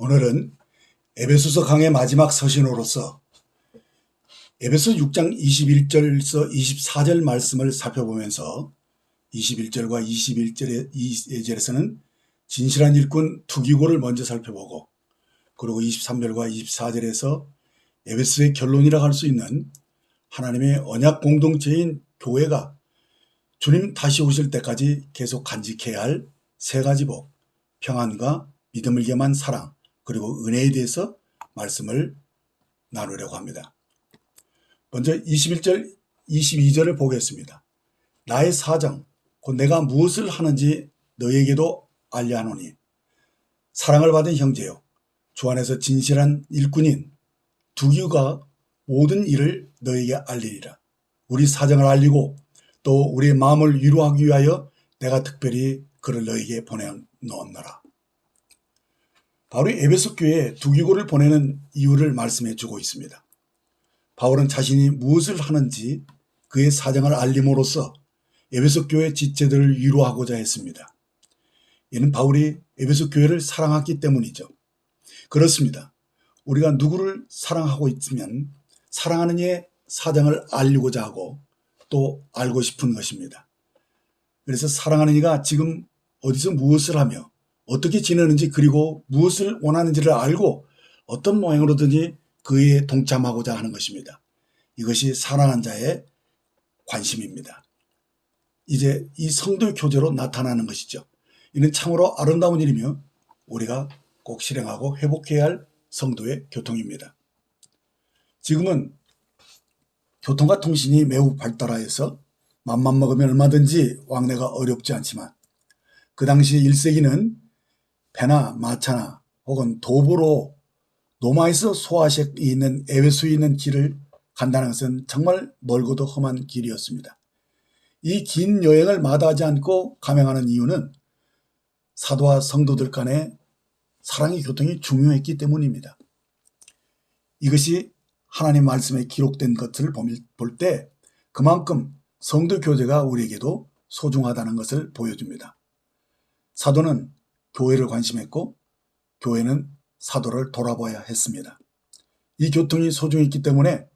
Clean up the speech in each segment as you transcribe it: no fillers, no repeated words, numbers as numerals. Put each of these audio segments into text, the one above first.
오늘은 에베소서 강의 마지막 서신으로서 에베소 6장 21절에서 24절 말씀을 살펴보면서 21절과 21절에서는 진실한 일꾼 투기고를 먼저 살펴보고, 그리고 23절과 24절에서 에베소의 결론이라고 할 수 있는 하나님의 언약 공동체인 교회가 주님 다시 오실 때까지 계속 간직해야 할 세 가지 복, 평안과 믿음을 겸한 사랑, 그리고 은혜에 대해서 말씀을 나누려고 합니다. 먼저 21절, 22절을 보겠습니다. 나의 사정, 곧 내가 무엇을 하는지 너에게도 알려하노니 사랑을 받은 형제요, 주 안에서 진실한 일꾼인 두기가 모든 일을 너에게 알리리라. 우리 사정을 알리고 또 우리의 마음을 위로하기 위하여 내가 특별히 그를 너에게 보내놓았노라. 바로 에베소 교회에 두기고를 보내는 이유를 말씀해 주고 있습니다. 바울은 자신이 무엇을 하는지 그의 사정을 알림으로써 에베소 교회 지체들을 위로하고자 했습니다. 이는 바울이 에베소 교회를 사랑했기 때문이죠. 그렇습니다. 우리가 누구를 사랑하고 있으면 사랑하는 이의 사정을 알리고자 하고 또 알고 싶은 것입니다. 그래서 사랑하는 이가 지금 어디서 무엇을 하며 어떻게 지내는지, 그리고 무엇을 원하는지를 알고 어떤 모양으로든지 그에 동참하고자 하는 것입니다. 이것이 사랑하는 자의 관심입니다. 이제 이 성도의 교제로 나타나는 것이죠. 이는 참으로 아름다운 일이며 우리가 꼭 실행하고 회복해야 할 성도의 교통입니다. 지금은 교통과 통신이 매우 발달하여서 맘만 먹으면 얼마든지 왕래가 어렵지 않지만, 그 당시 1세기는 배나 마차나 혹은 도보로 노마에서 소아색이 있는 에베소에 있는 길을 간다는 것은 정말 멀고도 험한 길이었습니다. 이 긴 여행을 마다하지 않고 감행하는 이유는 사도와 성도들 간의 사랑의 교통이 중요했기 때문입니다. 이것이 하나님 말씀에 기록된 것을 볼 때 그만큼 성도 교제가 우리에게도 소중하다는 것을 보여줍니다. 사도는 교회를 관심했고 교회는 사도를 돌아봐야 했습니다. 이 교통이 소중했기 때문에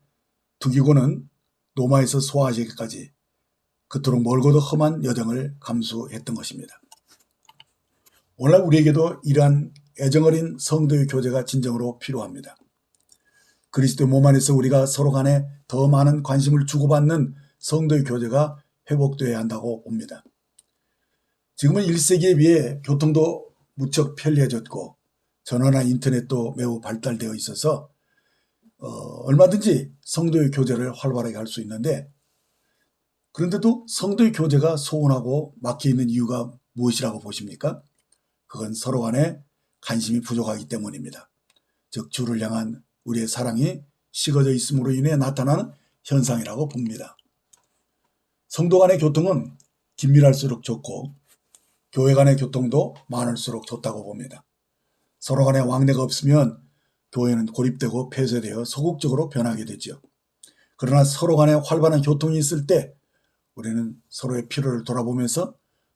두기고는 노마에서 소아시아까지 그토록 멀고도 험한 여정을 감수했던 것입니다. 오늘 우리에게도 이러한 애정어린 성도의 교제가 진정으로 필요합니다. 그리스도의 몸 안에서 우리가 서로 간에 더 많은 관심을 주고받는 성도의 교제가 회복되어야 한다고 봅니다. 지금은 1세기에 비해 교통도 무척 편리해졌고 전화나 인터넷도 매우 발달되어 있어서 얼마든지 성도의 교제를 활발하게 할 수 있는데, 그런데도 성도의 교제가 소원하고 막혀있는 이유가 무엇이라고 보십니까? 그건 서로 간에 관심이 부족하기 때문입니다. 즉 주를 향한 우리의 사랑이 식어져 있음으로 인해 나타나는 현상이라고 봅니다. 성도 간의 교통은 긴밀할수록 좋고 교회 간의 교통도 많을수록 좋다고 봅니다. 서로 간에 왕래가 없으면 교회는 고립되고 폐쇄되어 소극적으로 변하게 되죠. 그러나 서로 간에 활발한 교통이 있을 때 우리는 서로의 필요를 돌아보면서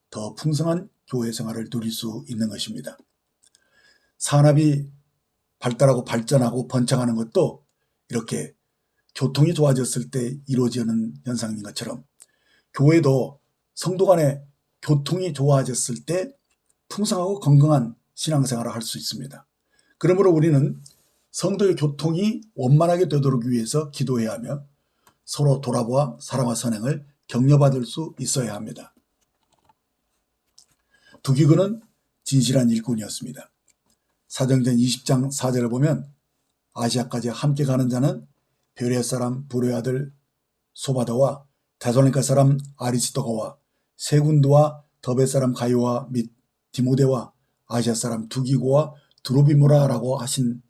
더 풍성한 교회 생활을 누릴 수 있는 것입니다. 산업이 발달하고 발전하고 번창하는 것도 이렇게 교통이 좋아졌을 때 이루어지는 현상인 것처럼 교회도 성도 간의 교통이 좋아졌을 때 풍성하고 건강한 신앙생활을 할 수 있습니다. 그러므로 우리는 성도의 교통이 원만하게 되도록 위해서 기도해야 하며 서로 돌아보아 사랑과 선행을 격려받을 수 있어야 합니다. 두기고는 진실한 일꾼이었습니다. 사도행전 20장 4절을 보면 아시아까지 함께 가는 자는 베레아 사람 부레 아들 소바다와 데살로니가 사람 아리스도가와 세군도와 더베 사람 가요와 및 디모데와 아시아 사람 두기고와 드로비모라라고 하신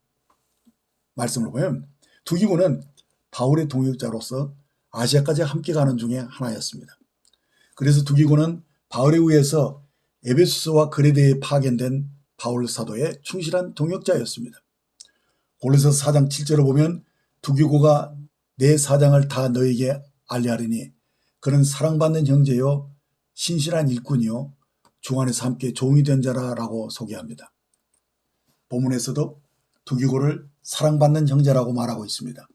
말씀을 보면 두기고는 바울의 동역자로서 아시아까지 함께 가는 중에 하나였습니다. 그래서 두기고는 바울에 의해서 에베소서와 그레데에 파견된 바울 사도의 충실한 동역자였습니다. 골로새서 4장 7절을 보면 두기고가 내 사장을 다 너에게 알리하리니 그는 사랑받는 형제요 신실한 일꾼이요 주 안에서 함께 종이 된 자라라고 소개합니다. 본문에서도 두기고를 사랑받는 형제라고 말하고 있습니다.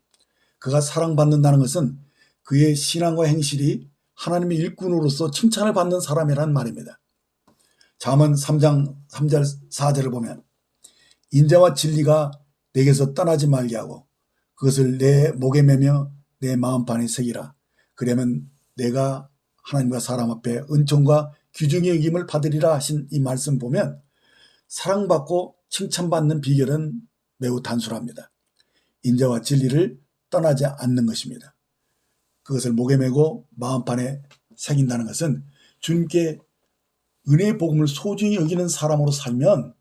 그가 사랑받는다는 것은 그의 신앙과 행실이 하나님의 일꾼으로서 칭찬을 받는 사람이란 말입니다. 잠언 3장 3절 4절을 보면 인자와 진리가 내게서 떠나지 말게 하고 그것을 내 목에 매며 내 마음판에 새기라. 그러면 내가 하나님과 사람 앞에 은총과 귀중히 여김을 받으리라 하신 이 말씀 보면 사랑받고 칭찬받는 비결은 매우 단순합니다. 인자와 진리를 떠나지 않는 것입니다. 그것을 목에 메고 마음판에 새긴다는 것은 주님께 은혜의 복음을 소중히 여기는 사람으로 살면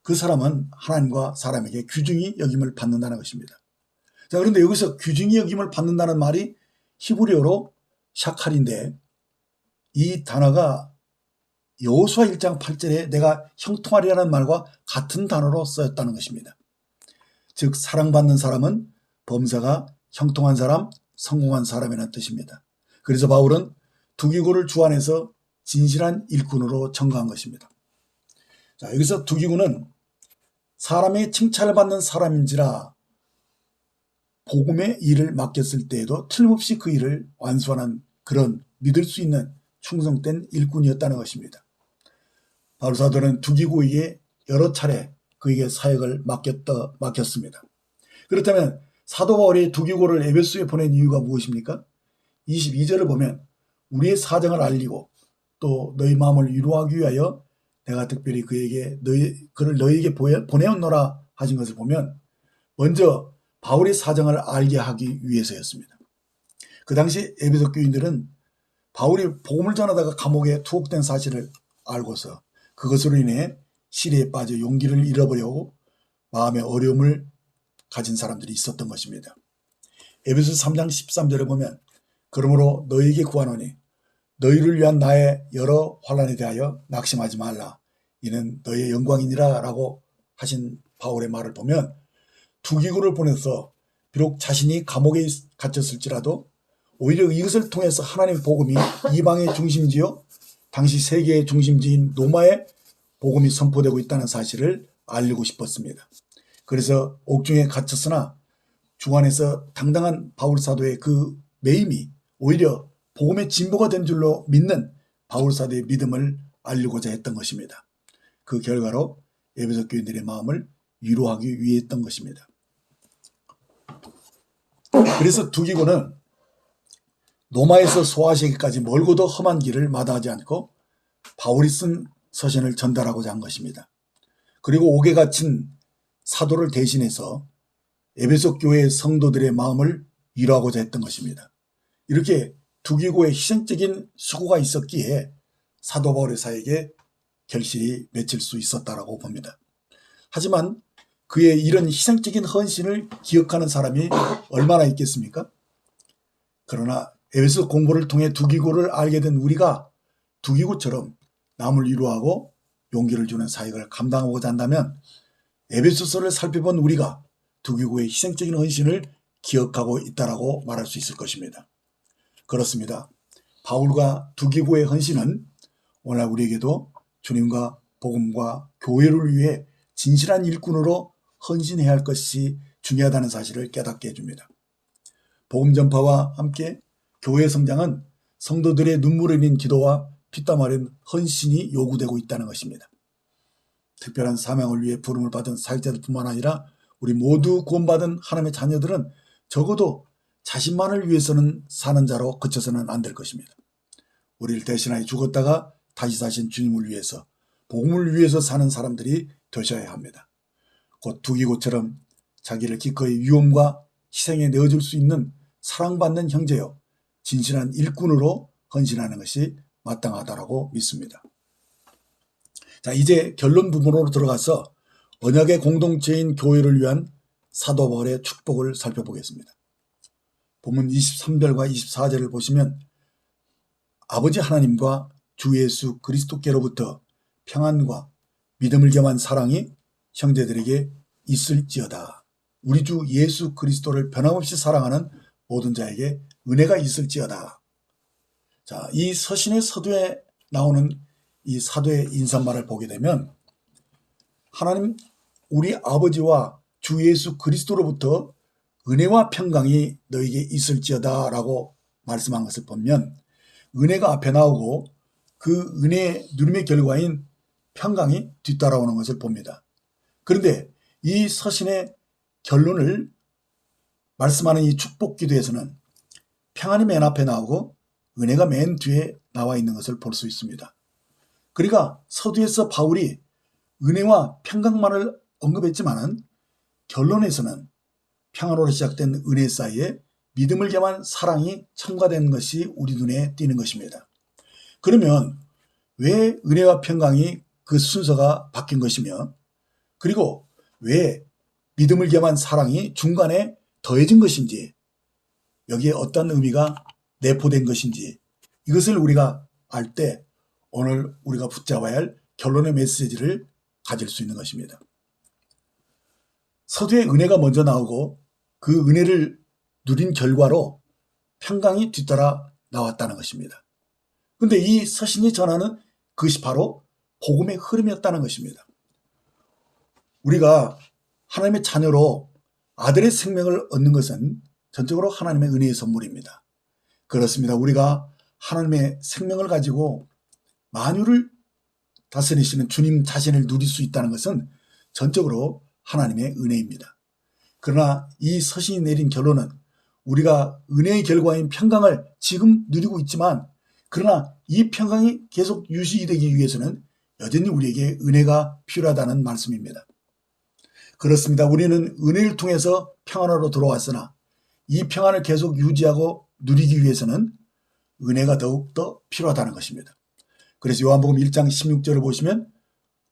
그 사람은 하나님과 사람에게 귀중히 여김을 받는다는 것입니다. 자, 그런데 여기서 귀중히 여김을 받는다는 말이 히브리어로 샤칼인데 이 단어가 여호수아 1장 8절에 내가 형통하리라는 말과 같은 단어로 쓰였다는 것입니다. 즉 사랑받는 사람은 범사가 형통한 사람, 성공한 사람이라는 뜻입니다. 그래서 바울은 두기고를 주 안에서 진실한 일꾼으로 청구한 것입니다. 자, 여기서 두기고는 사람의 칭찬을 받는 사람인지라 복음의 일을 맡겼을 때에도 틀림없이 그 일을 완수하는 그런 믿을 수 있는 충성된 일꾼이었다는 것입니다. 바울 사도는 두기고에게 여러 차례 그에게 사역을 맡겼습니다. 그렇다면 사도 바울이 두기고를 에베소에 보낸 이유가 무엇입니까? 22절을 보면 우리의 사정을 알리고 또 너희 마음을 위로하기 위하여 내가 특별히 그를 너희에게 보내었노라 하신 것을 보면 먼저 바울의 사정을 알게 하기 위해서였습니다. 그 당시 에베소 교인들은 바울이 복음을 전하다가 감옥에 투옥된 사실을 알고서 그것으로 인해 시리에 빠져 용기를 잃어버리고 마음의 어려움을 가진 사람들이 있었던 것입니다. 에베소 3장 13절에 보면 그러므로 너희에게 구하노니 너희를 위한 나의 여러 환난에 대하여 낙심하지 말라. 이는 너희의 영광이니라 라고 하신 바울의 말을 보면 두기고를 보내서 비록 자신이 감옥에 갇혔을지라도 오히려 이것을 통해서 하나님의 복음이 이방의 중심지요 당시 세계의 중심지인 로마의 복음이 선포되고 있다는 사실을 알리고 싶었습니다. 그래서 옥중에 갇혔으나 주 안에서 당당한 바울 사도의 그 매임이 오히려 복음의 진보가 된 줄로 믿는 바울 사도의 믿음을 알리고자 했던 것입니다. 그 결과로 에베소 교인들의 마음을 위로하기 위해 했던 것입니다. 그래서 두기고는 로마에서 소아시아까지 멀고도 험한 길을 마다하지 않고 바울이 쓴 서신을 전달하고자 한 것입니다. 그리고 옥에 갇힌 사도를 대신해서 에베소 교회의 성도들의 마음을 위로하고자 했던 것입니다. 이렇게 두기고의 희생적인 수고가 있었기에 사도 바울의 사역에 결실이 맺힐 수 있었다라고 봅니다. 하지만 그의 이런 희생적인 헌신을 기억하는 사람이 얼마나 있겠습니까? 그러나 에베소 공부를 통해 두기고를 알게 된 우리가 두기고처럼 남을 위로하고 용기를 주는 사역을 감당하고자 한다면 에베소서를 살펴본 우리가 두기고의 희생적인 헌신을 기억하고 있다라고 말할 수 있을 것입니다. 그렇습니다. 바울과 두기고의 헌신은 오늘 우리에게도 주님과 복음과 교회를 위해 진실한 일꾼으로 헌신해야 할 것이 중요하다는 사실을 깨닫게 해줍니다. 복음 전파와 함께 교회 성장은 성도들의 눈물 흘린 기도와 피땀 흘린 헌신이 요구되고 있다는 것입니다. 특별한 사명을 위해 부름을 받은 사역자들뿐만 아니라 우리 모두 구원받은 하나님의 자녀들은 적어도 자신만을 위해서는 사는 자로 그쳐서는 안 될 것입니다. 우리를 대신하여 죽었다가 다시 사신 주님을 위해서 복음을 위해서 사는 사람들이 되셔야 합니다. 곧 두기고처럼 자기를 기꺼이 위험과 희생에 내어줄 수 있는 사랑받는 형제요 진실한 일꾼으로 헌신하는 것이 마땅하다라고 믿습니다. 자, 이제 결론 부분으로 들어가서 언약의 공동체인 교회를 위한 사도 바울의 축복을 살펴보겠습니다. 본문 23절과 24절을 보시면 아버지 하나님과 주 예수 그리스도께로부터 평안과 믿음을 겸한 사랑이 형제들에게 있을지어다. 우리 주 예수 그리스도를 변함없이 사랑하는 모든 자에게 은혜가 있을지어다. 자, 이 서신의 서두에 나오는 이 사도의 인사말을 보게 되면 하나님 우리 아버지와 주 예수 그리스도로부터 은혜와 평강이 너에게 있을지어다 라고 말씀한 것을 보면 은혜가 앞에 나오고 그 은혜의 누림의 결과인 평강이 뒤따라오는 것을 봅니다. 그런데 이 서신의 결론을 말씀하는 이 축복기도에서는 평안이 맨 앞에 나오고 은혜가 맨 뒤에 나와 있는 것을 볼 수 있습니다. 그러니까 서두에서 바울이 은혜와 평강만을 언급했지만은 결론에서는 평안으로 시작된 은혜 사이에 믿음을 겸한 사랑이 첨가된 것이 우리 눈에 띄는 것입니다. 그러면 왜 은혜와 평강이 그 순서가 바뀐 것이며 그리고 왜 믿음을 겸한 사랑이 중간에 더해진 것인지 여기에 어떤 의미가 내포된 것인지 이것을 우리가 알 때 오늘 우리가 붙잡아야 할 결론의 메시지를 가질 수 있는 것입니다. 서두에 은혜가 먼저 나오고 그 은혜를 누린 결과로 평강이 뒤따라 나왔다는 것입니다. 그런데 이 서신이 전하는 그것이 바로 복음의 흐름이었다는 것입니다. 우리가 하나님의 자녀로 아들의 생명을 얻는 것은 전적으로 하나님의 은혜의 선물입니다. 그렇습니다. 우리가 하나님의 생명을 가지고 만유를 다스리시는 주님 자신을 누릴 수 있다는 것은 전적으로 하나님의 은혜입니다. 그러나 이 서신이 내린 결론은 우리가 은혜의 결과인 평강을 지금 누리고 있지만 그러나 이 평강이 계속 유지되기 위해서는 여전히 우리에게 은혜가 필요하다는 말씀입니다. 그렇습니다. 우리는 은혜를 통해서 평안으로 돌아왔으나 이 평안을 계속 유지하고 누리기 위해서는 은혜가 더욱더 필요하다는 것입니다. 그래서 요한복음 1장 16절을 보시면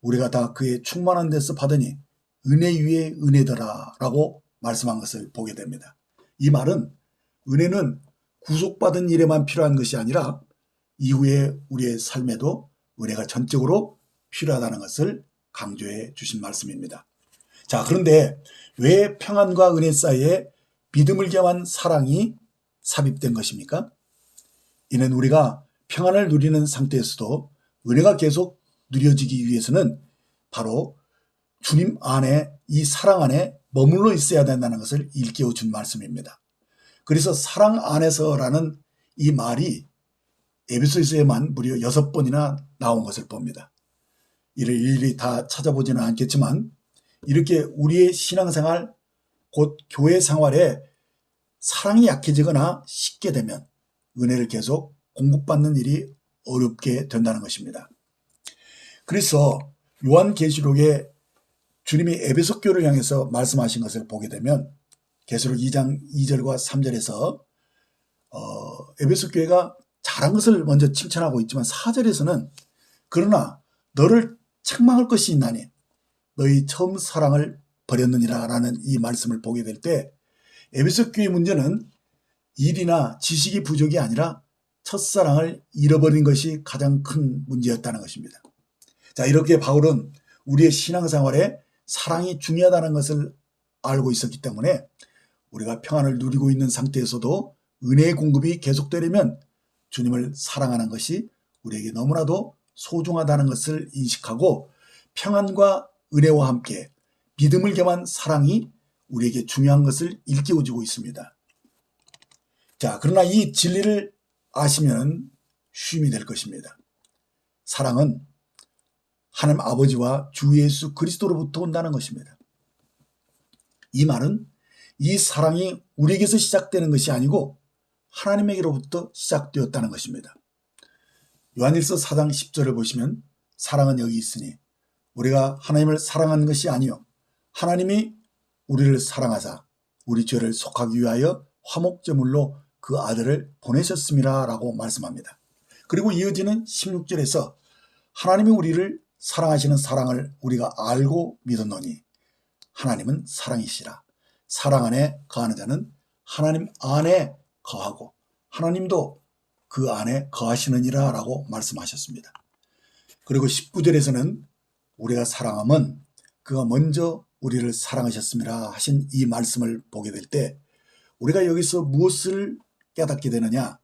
우리가 다 그의 충만한 데서 받으니 은혜 위에 은혜더라 라고 말씀한 것을 보게 됩니다. 이 말은 은혜는 구속받은 일에만 필요한 것이 아니라 이후에 우리의 삶에도 은혜가 전적으로 필요하다는 것을 강조해 주신 말씀입니다. 자, 그런데 왜 평안과 은혜 사이에 믿음을 겸한 사랑이 삽입된 것입니까? 이는 우리가 평안을 누리는 상태에서도 은혜가 계속 누려지기 위해서는 바로 주님 안에 이 사랑 안에 머물러 있어야 된다는 것을 일깨워 준 말씀입니다. 그래서 사랑 안에서라는 이 말이 에베소서에만 무려 6번이나 나온 것을 봅니다. 이를 일일이 다 찾아보지는 않겠지만 이렇게 우리의 신앙생활 곧 교회 생활에 사랑이 약해지거나 식게 되면 은혜를 계속 공급받는 일이 어렵게 된다는 것입니다. 그래서 요한계시록에 주님이 에베소 교회를 향해서 말씀하신 것을 보게 되면 계시록 2장 2절과 3절에서 에베소 교회가 잘한 것을 먼저 칭찬하고 있지만 4절에서는 그러나 너를 책망할 것이 있나니 너희 처음 사랑을 버렸느니라 라는 이 말씀을 보게 될 때 에베소 교회의 문제는 일이나 지식이 부족이 아니라 첫사랑을 잃어버린 것이 가장 큰 문제였다는 것입니다. 자, 이렇게 바울은 우리의 신앙생활에 사랑이 중요하다는 것을 알고 있었기 때문에 우리가 평안을 누리고 있는 상태에서도 은혜의 공급이 계속되려면 주님을 사랑하는 것이 우리에게 너무나도 소중하다는 것을 인식하고 평안과 은혜와 함께 믿음을 겸한 사랑이 우리에게 중요한 것을 일깨워주고 있습니다. 자, 그러나 이 진리를 아시면 쉼이 될 것입니다. 사랑은 하나님 아버지와 주 예수 그리스도로부터 온다는 것입니다. 이 말은 이 사랑이 우리에게서 시작되는 것이 아니고 하나님에게로부터 시작되었다는 것입니다. 요한일서 4장 10절을 보시면 사랑은 여기 있으니 우리가 하나님을 사랑하는 것이 아니요 하나님이 우리를 사랑하사 우리 죄를 속하기 위하여 화목제물로 그 아들을 보내셨음이라 라고 말씀합니다. 그리고 이어지는 16절에서 하나님이 우리를 사랑하시는 사랑을 우리가 알고 믿었노니 하나님은 사랑이시라. 사랑 안에 거하는 자는 하나님 안에 거하고 하나님도 그 안에 거하시느니라 라고 말씀하셨습니다. 그리고 19절에서는 우리가 사랑함은 그가 먼저 우리를 사랑하셨음이라 하신 이 말씀을 보게 될 때 우리가 여기서 무엇을 깨닫게 되느냐?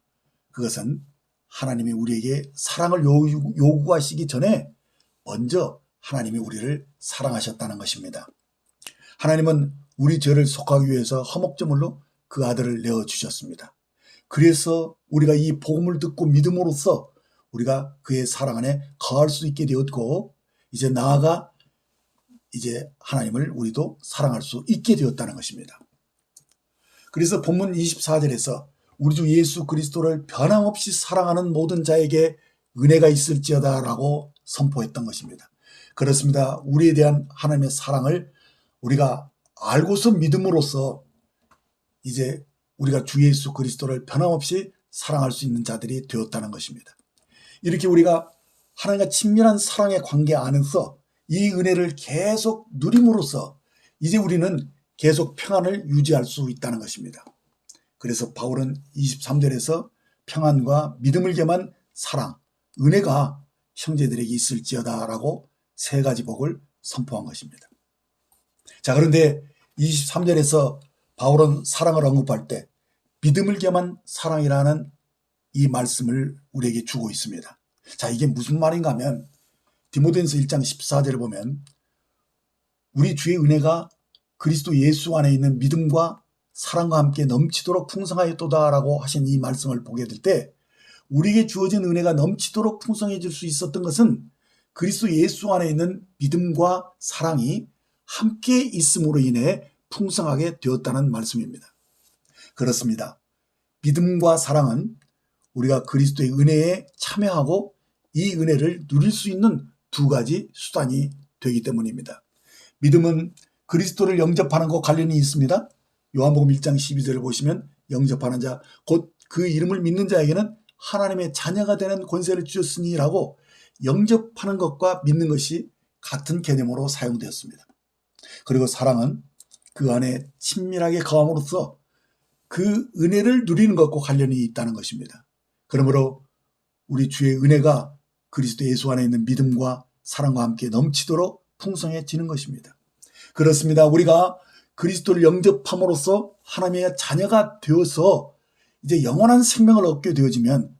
그것은 하나님이 우리에게 사랑을 요구하시기 전에 먼저 하나님이 우리를 사랑하셨다는 것입니다. 하나님은 우리 죄를 속하기 위해서 화목제물로 그 아들을 내어주셨습니다. 그래서 우리가 이 복음을 듣고 믿음으로써 우리가 그의 사랑 안에 거할 수 있게 되었고, 이제 나아가 이제 하나님을 우리도 사랑할 수 있게 되었다는 것입니다. 그래서 본문 24절에서 우리 주 예수 그리스도를 변함없이 사랑하는 모든 자에게 은혜가 있을지어다 라고 선포했던 것입니다. 그렇습니다. 우리에 대한 하나님의 사랑을 우리가 알고서 믿음으로써 이제 우리가 주 예수 그리스도를 변함없이 사랑할 수 있는 자들이 되었다는 것입니다. 이렇게 우리가 하나님과 친밀한 사랑의 관계 안에서 이 은혜를 계속 누림으로써 이제 우리는 계속 평안을 유지할 수 있다는 것입니다. 그래서 바울은 23절에서 평안과 믿음을 겸한 사랑, 은혜가 형제들에게 있을지어다 라고 세 가지 복을 선포한 것입니다. 자, 그런데 23절에서 바울은 사랑을 언급할 때 믿음을 겸한 사랑이라는 이 말씀을 우리에게 주고 있습니다. 자, 이게 무슨 말인가 하면 디모데전서 1장 14절을 보면 우리 주의 은혜가 그리스도 예수 안에 있는 믿음과 사랑과 함께 넘치도록 풍성하였도다라고 하신 이 말씀을 보게 될 때 우리에게 주어진 은혜가 넘치도록 풍성해질 수 있었던 것은 그리스도 예수 안에 있는 믿음과 사랑이 함께 있음으로 인해 풍성하게 되었다는 말씀입니다. 그렇습니다. 믿음과 사랑은 우리가 그리스도의 은혜에 참여하고 이 은혜를 누릴 수 있는 두 가지 수단이 되기 때문입니다. 믿음은 그리스도를 영접하는 것 관련이 있습니다. 요한복음 1장 12절을 보시면 영접하는 자, 곧 그 이름을 믿는 자에게는 하나님의 자녀가 되는 권세를 주셨으니라고 영접하는 것과 믿는 것이 같은 개념으로 사용되었습니다. 그리고 사랑은 그 안에 친밀하게 거함으로써 그 은혜를 누리는 것과 관련이 있다는 것입니다. 그러므로 우리 주의 은혜가 그리스도 예수 안에 있는 믿음과 사랑과 함께 넘치도록 풍성해지는 것입니다. 그렇습니다. 우리가 그리스도를 영접함으로써 하나님의 자녀가 되어서 이제 영원한 생명을 얻게 되어지면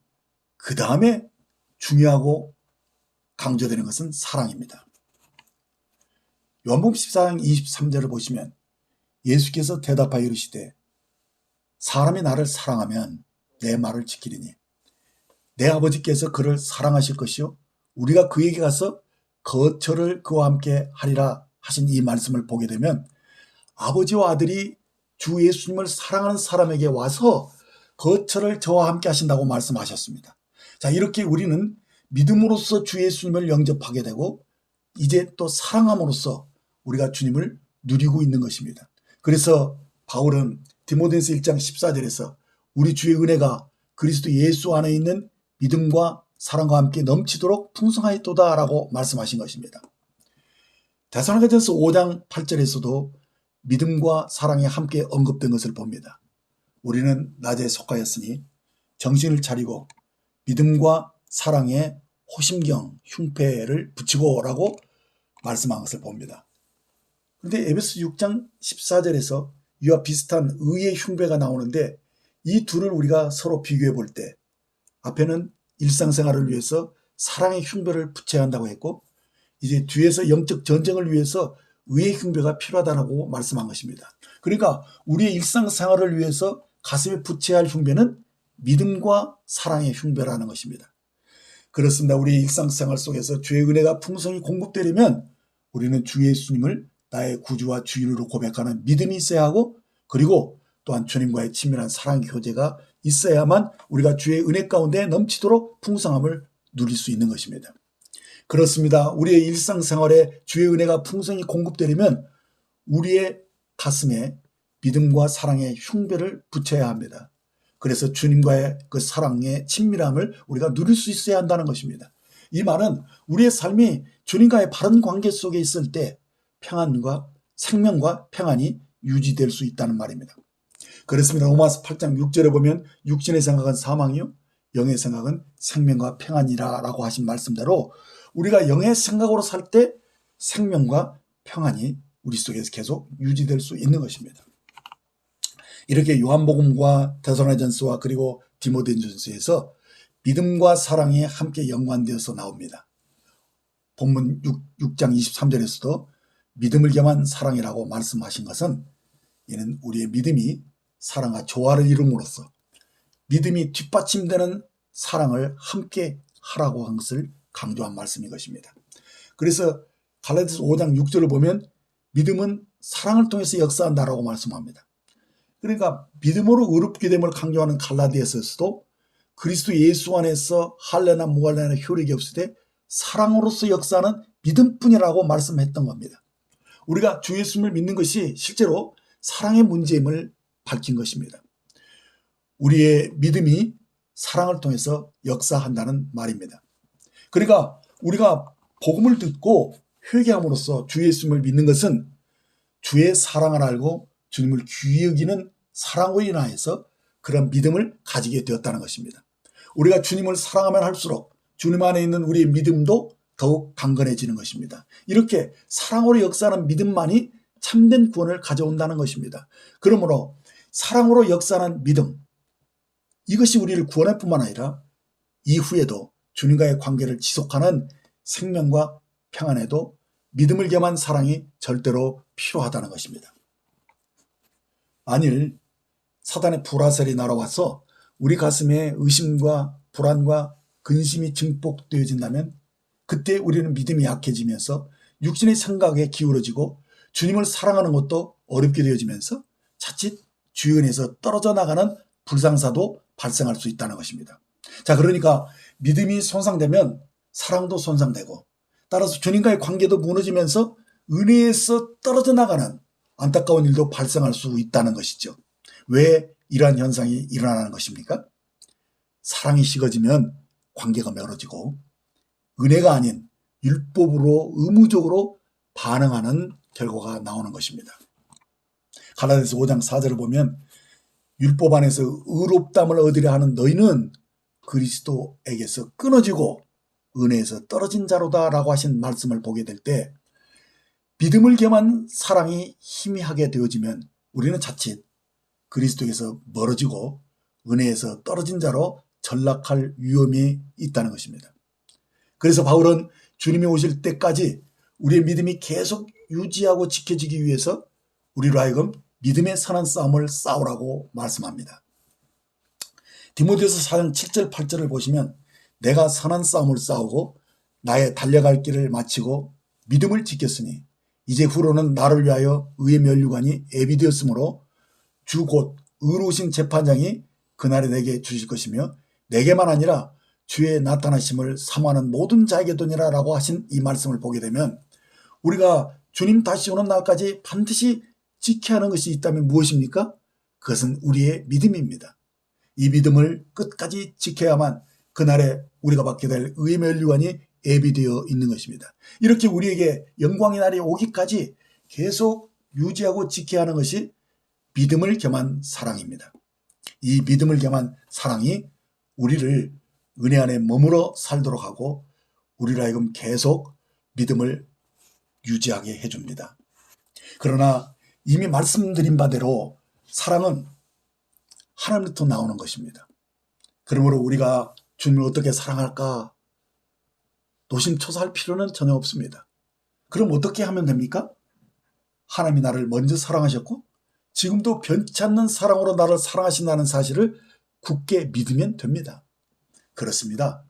그 다음에 중요하고 강조되는 것은 사랑입니다. 요한복음 14장 23절을 보시면 예수께서 대답하여 이르시되 사람이 나를 사랑하면 내 말을 지키리니 내 아버지께서 그를 사랑하실 것이요 우리가 그에게 가서 거처를 그와 함께 하리라 하신 이 말씀을 보게 되면 아버지와 아들이 주 예수님을 사랑하는 사람에게 와서 거처를 저와 함께 하신다고 말씀하셨습니다. 자, 이렇게 우리는 믿음으로써 주 예수님을 영접하게 되고 이제 또 사랑함으로써 우리가 주님을 누리고 있는 것입니다. 그래서 바울은 디모데전서 1장 14절에서 우리 주의 은혜가 그리스도 예수 안에 있는 믿음과 사랑과 함께 넘치도록 풍성하였도다라고 말씀하신 것입니다. 데살로니가전서 5장 8절에서도 믿음과 사랑이 함께 언급된 것을 봅니다. 우리는 낮에 속하였으니 정신을 차리고 믿음과 사랑에 호심경, 흉패를 붙이고라고 말씀한 것을 봅니다. 그런데 에베소 6장 14절에서 이와 비슷한 의의 흉배가 나오는데 이 둘을 우리가 서로 비교해 볼 때 앞에는 일상생활을 위해서 사랑의 흉배를 붙여야 한다고 했고 이제 뒤에서 영적 전쟁을 위해서 의의 흉배가 필요하다고 말씀한 것입니다. 그러니까 우리의 일상생활을 위해서 가슴에 붙여야 할 흉배는 믿음과 사랑의 흉배라는 것입니다. 그렇습니다. 우리의 일상생활 속에서 주의 은혜가 풍성히 공급되려면 우리는 주 예수님을 나의 구주와 주인으로 고백하는 믿음이 있어야 하고 그리고 또한 주님과의 친밀한 사랑 교제가 있어야만 우리가 주의 은혜 가운데 넘치도록 풍성함을 누릴 수 있는 것입니다. 그렇습니다. 우리의 일상생활에 주의 은혜가 풍성히 공급되려면 우리의 가슴에 믿음과 사랑의 흉배를 붙여야 합니다. 그래서 주님과의 그 사랑의 친밀함을 우리가 누릴 수 있어야 한다는 것입니다. 이 말은 우리의 삶이 주님과의 바른 관계 속에 있을 때 평안과 생명과 평안이 유지될 수 있다는 말입니다. 그렇습니다. 로마서 8장 6절에 보면 육신의 생각은 사망이요 영의 생각은 생명과 평안이라고 하신 말씀대로 우리가 영의 생각으로 살 때 생명과 평안이 우리 속에서 계속 유지될 수 있는 것입니다. 이렇게 요한복음과 데살로니가전서와 그리고 디모데전서에서 믿음과 사랑이 함께 연관되어서 나옵니다. 본문 6장 23절에서도 믿음을 겸한 사랑이라고 말씀하신 것은 이는 우리의 믿음이 사랑과 조화를 이룸으로써 믿음이 뒷받침되는 사랑을 함께 하라고 한 것을 강조한 말씀인 것입니다. 그래서 갈라디아서 5장 6절을 보면 믿음은 사랑을 통해서 역사한다라고 말씀합니다. 그러니까 믿음으로 의롭게 됨을 강조하는 갈라디아서에서도 그리스도 예수 안에서 할례나 무할례나 효력이 없을 때 사랑으로서 역사하는 믿음뿐이라고 말씀했던 겁니다. 우리가 주 예수님을 믿는 것이 실제로 사랑의 문제임을 밝힌 것입니다. 우리의 믿음이 사랑을 통해서 역사한다는 말입니다. 그러니까 우리가 복음을 듣고 회개함으로써 주 예수님을 믿는 것은 주의 사랑을 알고 주님을 귀히 여기는 사랑으로 인하여서 그런 믿음을 가지게 되었다는 것입니다. 우리가 주님을 사랑하면 할수록 주님 안에 있는 우리의 믿음도 더욱 강건해지는 것입니다. 이렇게 사랑으로 역사하는 믿음만이 참된 구원을 가져온다는 것입니다. 그러므로 사랑으로 역사하는 믿음, 이것이 우리를 구원할 뿐만 아니라 이후에도 주님과의 관계를 지속하는 생명과 평안에도 믿음을 겸한 사랑이 절대로 필요하다는 것입니다. 만일 사단의 불화살이 날아와서 우리 가슴에 의심과 불안과 근심이 증폭되어진다면 그때 우리는 믿음이 약해지면서 육신의 생각에 기울어지고 주님을 사랑하는 것도 어렵게 되어지면서 자칫 주의 은혜에서 떨어져 나가는 불상사도 발생할 수 있다는 것입니다. 자, 그러니까 믿음이 손상되면 사랑도 손상되고 따라서 주님과의 관계도 무너지면서 은혜에서 떨어져 나가는 안타까운 일도 발생할 수 있다는 것이죠. 왜 이러한 현상이 일어나는 것입니까? 사랑이 식어지면 관계가 멀어지고 은혜가 아닌 율법으로 의무적으로 반응하는 결과가 나오는 것입니다. 갈라디아서 5장 4절을 보면 율법 안에서 의롭다함을 얻으려 하는 너희는 그리스도에게서 끊어지고 은혜에서 떨어진 자로다라고 하신 말씀을 보게 될 때 믿음을 겸한 사랑이 희미하게 되어지면 우리는 자칫 그리스도에게서 멀어지고 은혜에서 떨어진 자로 전락할 위험이 있다는 것입니다. 그래서 바울은 주님이 오실 때까지 우리의 믿음이 계속 유지하고 지켜지기 위해서 우리로 하여금 믿음의 선한 싸움을 싸우라고 말씀합니다. 디모데후서 4장 7절 8절을 보시면 내가 선한 싸움을 싸우고 나의 달려갈 길을 마치고 믿음을 지켰으니 이제 후로는 나를 위하여 의의 면류관이 예비되었으므로 주 곧 의로우신 재판장이 그날에 내게 주실 것이며 내게만 아니라 주의 나타나심을 사모하는 모든 자에게도니라 라고 하신 이 말씀을 보게 되면 우리가 주님 다시 오는 날까지 반드시 지켜야 하는 것이 있다면 무엇입니까? 그것은 우리의 믿음입니다. 이 믿음을 끝까지 지켜야만 그날에 우리가 받게 될 의의 면류관이 예비되어 있는 것입니다. 이렇게 우리에게 영광의 날이 오기까지 계속 유지하고 지켜야 하는 것이 믿음을 겸한 사랑입니다. 이 믿음을 겸한 사랑이 우리를 은혜 안에 머물러 살도록 하고 우리로 하여금 계속 믿음을 유지하게 해줍니다. 그러나 이미 말씀드린 바대로 사랑은 하나님부터 나오는 것입니다. 그러므로 우리가 주님을 어떻게 사랑할까 노심초사할 필요는 전혀 없습니다. 그럼 어떻게 하면 됩니까? 하나님이 나를 먼저 사랑하셨고 지금도 변치 않는 사랑으로 나를 사랑하신다는 사실을 굳게 믿으면 됩니다. 그렇습니다.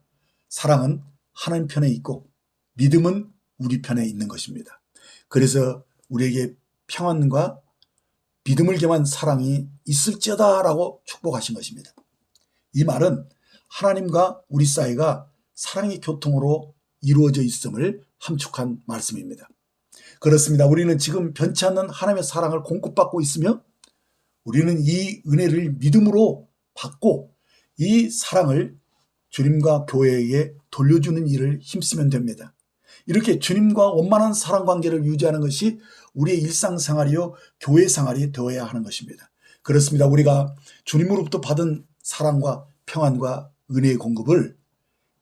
사랑은 하나님 편에 있고 믿음은 우리 편에 있는 것입니다. 그래서 우리에게 평안과 믿음을 겸한 사랑이 있을지어다 라고 축복하신 것입니다. 이 말은 하나님과 우리 사이가 사랑의 교통으로 이루어져 있음을 함축한 말씀입니다. 그렇습니다. 우리는 지금 변치 않는 하나님의 사랑을 공급받고 있으며 우리는 이 은혜를 믿음으로 받고 이 사랑을 주님과 교회에게 돌려주는 일을 힘쓰면 됩니다. 이렇게 주님과 원만한 사랑 관계를 유지하는 것이 우리의 일상생활이요 교회 생활이 되어야 하는 것입니다. 그렇습니다. 우리가 주님으로부터 받은 사랑과 평안과 은혜의 공급을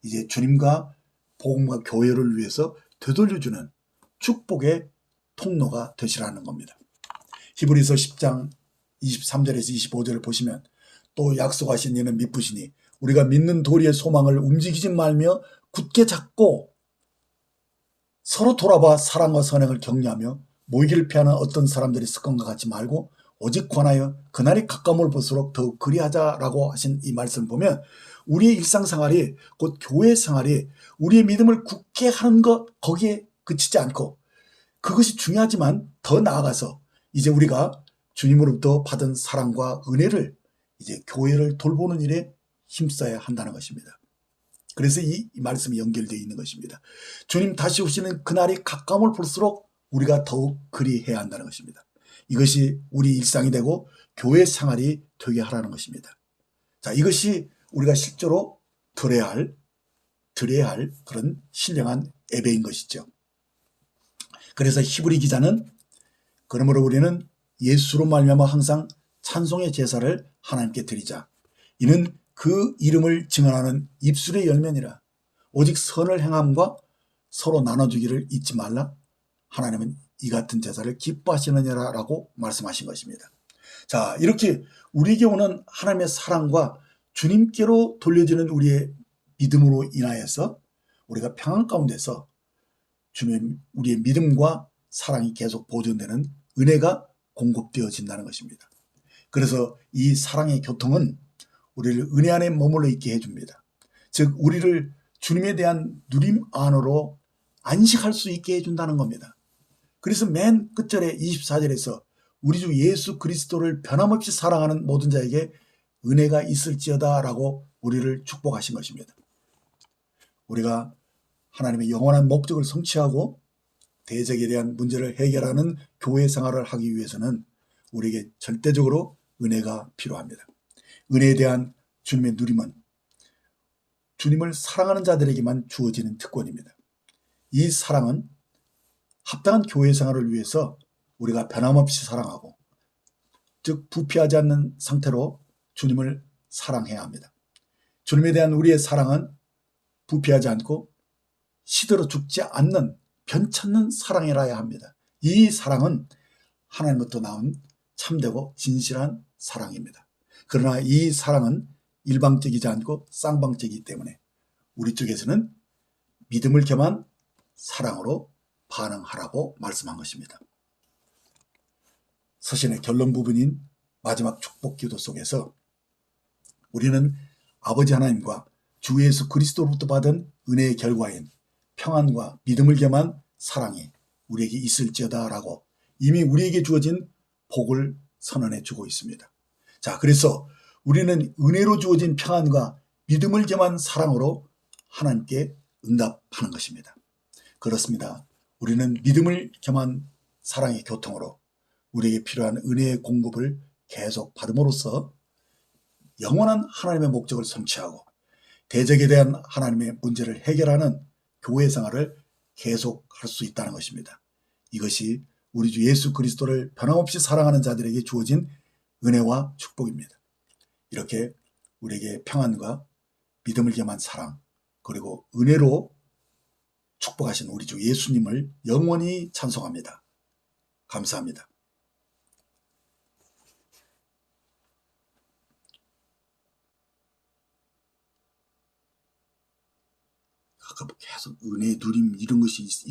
이제 주님과 복음과 교회를 위해서 되돌려주는 축복의 통로가 되시라는 겁니다. 히브리서 10장 23절에서 25절을 보시면 또 약속하신 이는 미쁘시니 우리가 믿는 도리의 소망을 움직이지 말며 굳게 잡고 서로 돌아봐 사랑과 선행을 격려하며 모이기를 피하는 어떤 사람들의 습관과 같지 말고 오직 권하여 그날이 가까움을 볼수록 더욱 그리하자라고 하신 이 말씀을 보면 우리의 일상생활이 곧 교회 생활이 우리의 믿음을 굳게 하는 것 거기에 그치지 않고 그것이 중요하지만 더 나아가서 이제 우리가 주님으로부터 받은 사랑과 은혜를 이제 교회를 돌보는 일에 힘써야 한다는 것입니다. 그래서 이 말씀이 연결되어 있는 것입니다. 주님 다시 오시는 그날이 가까움을 볼수록 우리가 더욱 그리해야 한다는 것입니다. 이것이 우리 일상이 되고 교회 생활이 되게 하라는 것입니다. 자, 이것이 우리가 실제로 드려야 할 그런 신령한 예배인 것이죠. 그래서 히브리 기자는 그러므로 우리는 예수로 말미암아 항상 찬송의 제사를 하나님께 드리자. 이는 그 이름을 증언하는 입술의 열매니라. 오직 선을 행함과 서로 나눠주기를 잊지 말라. 하나님은 이 같은 제사를 기뻐하시느니라 라고 말씀하신 것입니다. 자, 이렇게 우리에게 오는 하나님의 사랑과 주님께로 돌려지는 우리의 믿음으로 인하여서 우리가 평안 가운데서 주님 우리의 믿음과 사랑이 계속 보존되는 은혜가 공급되어진다는 것입니다. 그래서 이 사랑의 교통은 우리를 은혜 안에 머물러 있게 해줍니다. 즉 우리를 주님에 대한 누림 안으로 안식할 수 있게 해준다는 겁니다. 그래서 맨 끝절에 24절에서 우리 주 예수 그리스도를 변함없이 사랑하는 모든 자에게 은혜가 있을지어다 라고 우리를 축복하신 것입니다. 우리가 하나님의 영원한 목적을 성취하고 대적에 대한 문제를 해결하는 교회 생활을 하기 위해서는 우리에게 절대적으로 은혜가 필요합니다. 은혜에 대한 주님의 누림은 주님을 사랑하는 자들에게만 주어지는 특권입니다. 이 사랑은 합당한 교회 생활을 위해서 우리가 변함없이 사랑하고 즉 부패하지 않는 상태로 주님을 사랑해야 합니다. 주님에 대한 우리의 사랑은 부패하지 않고 시들어 죽지 않는 변찮는 사랑이라야 합니다. 이 사랑은 하나님부터 나온 참되고 진실한 사랑입니다. 그러나 이 사랑은 일방적이지 않고 쌍방적이기 때문에 우리 쪽에서는 믿음을 겸한 사랑으로 반응하라고 말씀한 것입니다. 서신의 결론 부분인 마지막 축복 기도 속에서 우리는 아버지 하나님과 주 예수 그리스도로부터 받은 은혜의 결과인 평안과 믿음을 겸한 사랑이 우리에게 있을지어다 라고 이미 우리에게 주어진 복을 선언해 주고 있습니다. 자, 그래서 우리는 은혜로 주어진 평안과 믿음을 겸한 사랑으로 하나님께 응답하는 것입니다. 그렇습니다. 우리는 믿음을 겸한 사랑의 교통으로 우리에게 필요한 은혜의 공급을 계속 받음으로써 영원한 하나님의 목적을 성취하고 대적에 대한 하나님의 문제를 해결하는 교회 생활을 계속할 수 있다는 것입니다. 이것이 우리 주 예수 그리스도를 변함없이 사랑하는 자들에게 주어진 은혜와 축복입니다. 이렇게 우리에게 평안과 믿음을 겸한 사랑 그리고 은혜로 축복하신 우리 주 예수님을 영원히 찬송합니다. 감사합니다. 아까 계속 은혜 누림 이런 것이